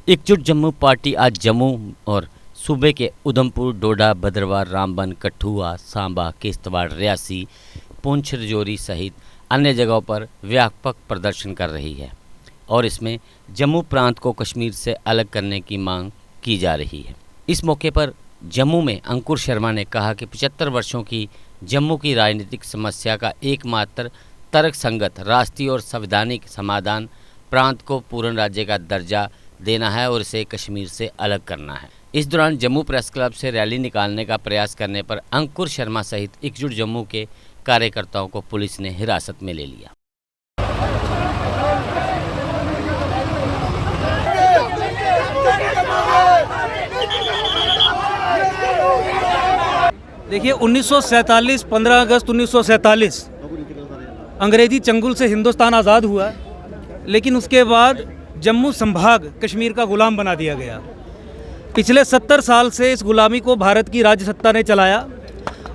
एकजुट जम्मू पार्टी आज जम्मू और सूबे के उधमपुर, डोडा, भद्रवाह, रामबन, कठुआ, सांबा, किश्तवाड़, रियासी, पुंछ, राजौरी सहित अन्य जगहों पर व्यापक प्रदर्शन कर रही है और इसमें जम्मू प्रांत को कश्मीर से अलग करने की मांग की जा रही है। इस मौके पर जम्मू में अंकुर शर्मा ने कहा कि 75 वर्षों की जम्मू की राजनीतिक समस्या का एकमात्र तर्कसंगत राष्ट्रीय और संवैधानिक समाधान प्रांत को पूर्ण राज्य का दर्जा देना है और इसे कश्मीर से अलग करना है। इस दौरान जम्मू प्रेस क्लब से रैली निकालने का प्रयास करने पर अंकुर शर्मा सहित एकजुट जम्मू के कार्यकर्ताओं को पुलिस ने हिरासत में ले लिया। देखिए 1947 15 अगस्त 1947 अंग्रेजी चंगुल से हिंदुस्तान आज़ाद हुआ, लेकिन उसके बाद जम्मू संभाग कश्मीर का गुलाम बना दिया गया। पिछले 70 साल से इस गुलामी को भारत की राज्य सत्ता ने चलाया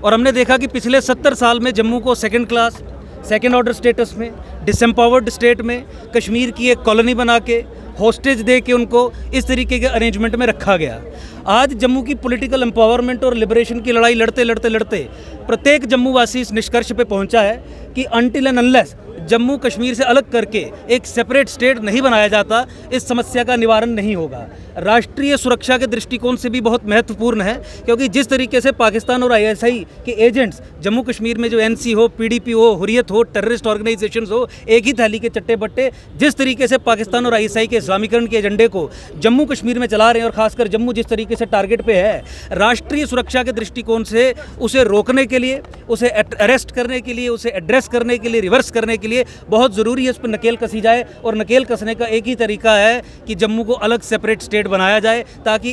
और हमने देखा कि पिछले 70 साल में जम्मू को second class, second order status में, डिसएम्पावर्ड स्टेट में, कश्मीर की एक कॉलोनी बना के, होस्टेज दे के उनको इस तरीके के अरेंजमेंट में रखा गया। आज जम्मू की पॉलिटिकल एम्पावरमेंट और लिबरेशन की लड़ाई लड़ते लड़ते लड़ते प्रत्येक जम्मूवासी इस निष्कर्ष पे पहुंचा है कि until and unless Jammu Kashmir से अलग करके एक सेपरेट स्टेट नहीं बनाया जाता, इस समस्या का निवारण नहीं होगा। राष्ट्रीय सुरक्षा के दृष्टिकोण से भी बहुत महत्वपूर्ण है, क्योंकि जिस तरीके से पाकिस्तान और आईएसआई के एजेंट्स जम्मू कश्मीर में, जो एनसी हो, पीडीपी हो, हुर्रियत हो, टेररिस्ट ऑर्गेनाइजेशंस हो, एक ही थाली के चट्टे बट्टे, जिस तरीके से पाकिस्तान और आईएसआई के इस्लामीकरण के एजेंडे को जम्मू कश्मीर में चला रहे हैं और खासकर जम्मू जिस तरीके से टारगेट पे है, राष्ट्रीय सुरक्षा के दृष्टिकोण से उसे रोकने के लिए, उसे अरेस्ट करने के लिए, उसे एड्रेस करने के लिए, रिवर्स करने के लिए बहुत ज़रूरी है इस पर नकेल कसी जाए। और नकेल कसने का एक ही तरीका है कि जम्मू को अलग सेपरेट स्टेट बनाया जाए, ताकि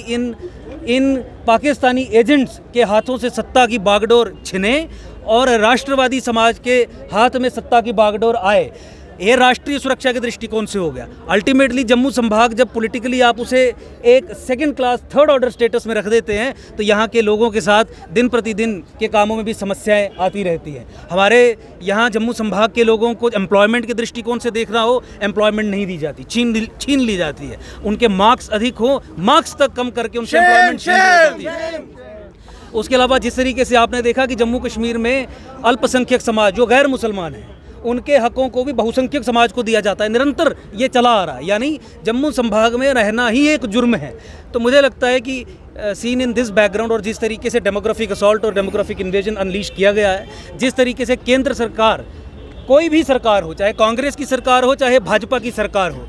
इन पाकिस्तानी एजेंट्स के हाथों से सत्ता की बागडोर छिने और राष्ट्रवादी समाज के हाथ में सत्ता की बागडोर आए। ये राष्ट्रीय सुरक्षा के दृष्टिकोण से हो गया। अल्टीमेटली जम्मू संभाग जब पॉलिटिकली आप उसे एक second class, third order status में रख देते हैं, तो यहाँ के लोगों के साथ दिन प्रतिदिन के कामों में भी समस्याएं आती रहती हैं। हमारे यहाँ जम्मू संभाग के लोगों को एम्प्लॉयमेंट के दृष्टिकोण से देखना हो, एम्प्लॉयमेंट नहीं दी जाती, छीन ली जाती है। उनके मार्क्स अधिक हो, मार्क्स तक कम करके उनसे एम्प्लॉयमेंट छीन ली जाती है। उसके अलावा जिस तरीके से आपने देखा कि जम्मू कश्मीर में अल्पसंख्यक समाज जो गैर मुसलमान हैं, उनके हकों को भी बहुसंख्यक समाज को दिया जाता है। निरंतर ये चला आ रहा है, यानी जम्मू संभाग में रहना ही एक जुर्म है। तो मुझे लगता है कि सीन इन दिस बैकग्राउंड और जिस तरीके से डेमोग्राफिक असॉल्ट और डेमोग्राफिक इन्वेजन अनलीश किया गया है, जिस तरीके से केंद्र सरकार, कोई भी सरकार हो, चाहे कांग्रेस की सरकार हो, चाहे भाजपा की सरकार हो,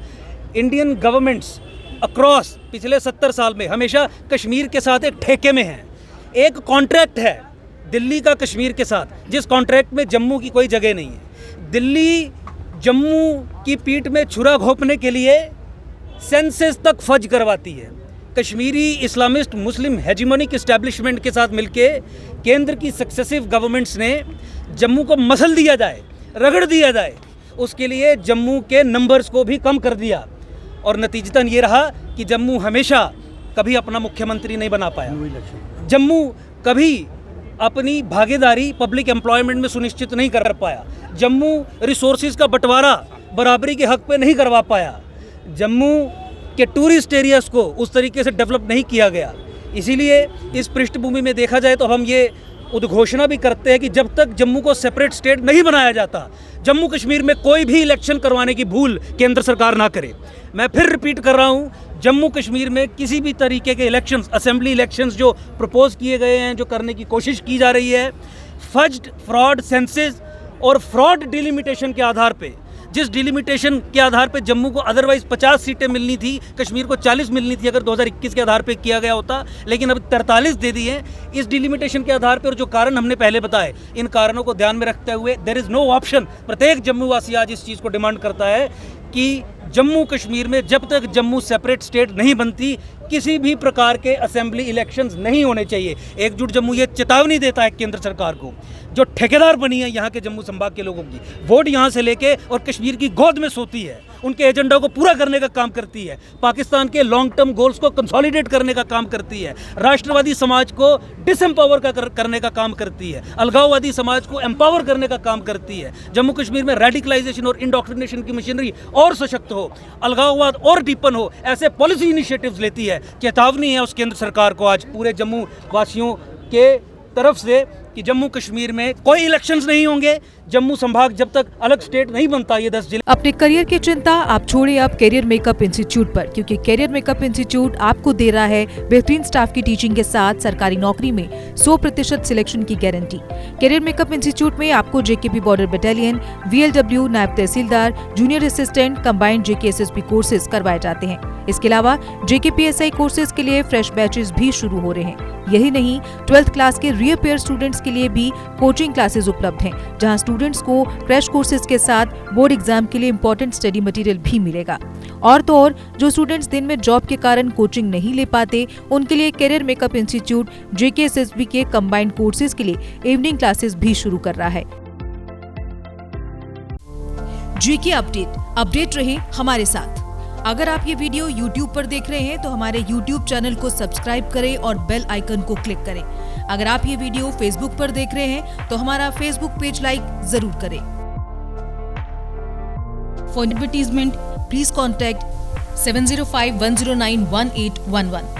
इंडियन गवर्नमेंट्स अक्रॉस पिछले 70 साल में हमेशा कश्मीर के साथ एक ठेके में है। एक कॉन्ट्रैक्ट है दिल्ली का कश्मीर के साथ, जिस कॉन्ट्रैक्ट में जम्मू की कोई जगह नहीं है। दिल्ली जम्मू की पीठ में छुरा घोंपने के लिए सेंसस तक फर्ज करवाती है। कश्मीरी इस्लामिस्ट मुस्लिम हेजिमोनिक एस्टैब्लिशमेंट के साथ मिलके केंद्र की सक्सेसिव गवर्नमेंट्स ने जम्मू को मसल दिया जाए, रगड़ दिया जाए, उसके लिए जम्मू के नंबर्स को भी कम कर दिया और नतीजतन ये रहा कि जम्मू हमेशा कभी अपना मुख्यमंत्री नहीं बना पाया। जम्मू कभी अपनी भागीदारी पब्लिक एम्प्लॉयमेंट में सुनिश्चित नहीं कर पाया। जम्मू रिसोर्सेज का बंटवारा बराबरी के हक पे नहीं करवा पाया। जम्मू के टूरिस्ट एरियाज़ को उस तरीके से डेवलप नहीं किया गया। इसीलिए इस पृष्ठभूमि में देखा जाए तो हम ये उद्घोषणा भी करते हैं कि जब तक जम्मू को सेपरेट स्टेट नहीं बनाया जाता, जम्मू कश्मीर में कोई भी इलेक्शन करवाने की भूल केंद्र सरकार ना करे। मैं फिर रिपीट कर रहा हूँ, जम्मू कश्मीर में किसी भी तरीके के इलेक्शंस, असेंबली इलेक्शंस जो प्रपोज किए गए हैं, जो करने की कोशिश की जा रही है, फज्ड, फ्रॉड सेंसेस और फ्रॉड डिलिमिटेशन के आधार पे, जिस डिलिमिटेशन के आधार पे जम्मू को अदरवाइज 50 सीटें मिलनी थी, कश्मीर को 40 मिलनी थी अगर 2021 के आधार पे किया गया होता, लेकिन अब 43 दे दी हैं। इस डिलिमिटेशन के आधार पर जो कारण हमने पहले बताए, इन कारणों को ध्यान में रखते हुए देयर इज़ नो ऑप्शन। प्रत्येक जम्मू वासी आज इस चीज़ को डिमांड करता है कि जम्मू कश्मीर में जब तक जम्मू सेपरेट स्टेट नहीं बनती, किसी भी प्रकार के असेंबली इलेक्शंस नहीं होने चाहिए। एकजुट जम्मू ये चेतावनी देता है केंद्र सरकार को, जो ठेकेदार बनी है यहाँ के जम्मू संभाग के लोगों की, वोट यहाँ से लेके और कश्मीर की गोद में सोती है, उनके एजेंडा को पूरा करने का काम करती है, पाकिस्तान के लॉन्ग टर्म गोल्स को कंसोलिडेट करने का काम करती है, राष्ट्रवादी समाज को डिसएम्पावर करने का काम करती है, अलगाववादी समाज को एम्पावर करने का काम करती है। जम्मू कश्मीर में रेडिकलाइजेशन और इंडोक्ट्रिनेशन की मशीनरी और सशक्त हो, अलगाववाद और डीपन हो, ऐसे पॉलिसी इनिशिएटिव्स लेती है। चेतावनी है उस केंद्र सरकार को आज पूरे जम्मू वासियों के तरफ से कि जम्मू कश्मीर में कोई इलेक्शंस नहीं होंगे, जम्मू संभाग जब तक अलग स्टेट नहीं बनता, ये 10 जिले। अपने करियर की चिंता आप छोड़िए अब कैरियर मेकअप इंस्टीट्यूट पर, क्योंकि कैरियर मेकअप इंस्टीट्यूट आपको दे रहा है बेहतरीन स्टाफ की टीचिंग के साथ सरकारी नौकरी में 100% सिलेक्शन की गारंटी। कैरियर मेकअप इंस्टीट्यूट में आपको जेकेपी बॉर्डर बटालियन, VLW, नायब tehsildar, junior assistant, combined JKSSB courses करवाए जाते हैं। इसके अलावा JKPSI कोर्सेज के लिए फ्रेश बैचेस भी शुरू हो रहे हैं। यही नहीं, 12th क्लास के रीअपेयर स्टूडेंट्स के लिए भी कोचिंग क्लासेस उपलब्ध हैं, जहां स्टूडेंट्स को क्रैश कोर्सेज के साथ बोर्ड एग्जाम के लिए इंपॉर्टेंट स्टडी मटेरियल भी मिलेगा। और तो और जो स्टूडेंट्स दिन में जॉब के कारण कोचिंग नहीं ले पाते, उनके लिए कैरियर मेकअप इंस्टीट्यूट JKSSB के कंबाइंड कोर्सेज के लिए इवनिंग क्लासेस भी शुरू कर रहा है। JK अपडेट रहे हमारे साथ। अगर आप ये वीडियो YouTube पर देख रहे हैं तो हमारे YouTube चैनल को सब्सक्राइब करें और बेल आइकन को क्लिक करें। अगर आप ये वीडियो Facebook पर देख रहे हैं तो हमारा Facebook पेज लाइक जरूर करें। For advertisement please contact 7051091811।